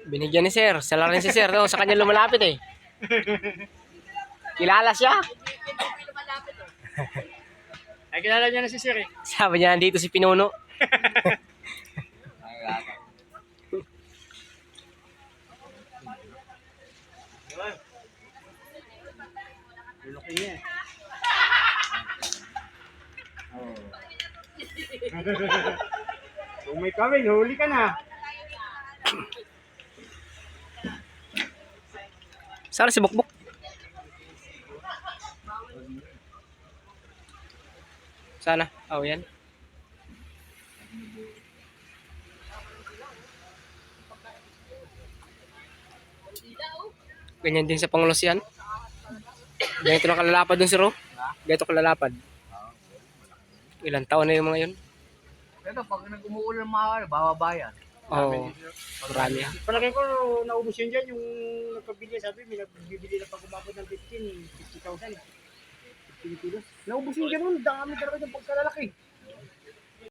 Binigyan ni sir. Sala rin si sir. No? Sa kanya lumalapit eh. Kilala siya. Ay, kilala niya na si Sir eh. Sabi niya, nandito si Pinuno. Lulok niya. Oh. Kung may kawin, huli ka na. Saan si Bukbuk? Sana. Oh, yan. Ganyan din sa Pangulusian. Ganito lang kalalapad dun si Ro. Ganito kalalapad. Ilang taon na yung mga yun. Pero pag nag-umuulan mga bababa yan. Oo. Marami. Palagay ko, naubos yun dyan. Yung nagpabili, sabi, may nagbibili na pag umabot ng 50,000. 50 kilos. Naubos yun dyan, dami talaga yung pagkalalaki.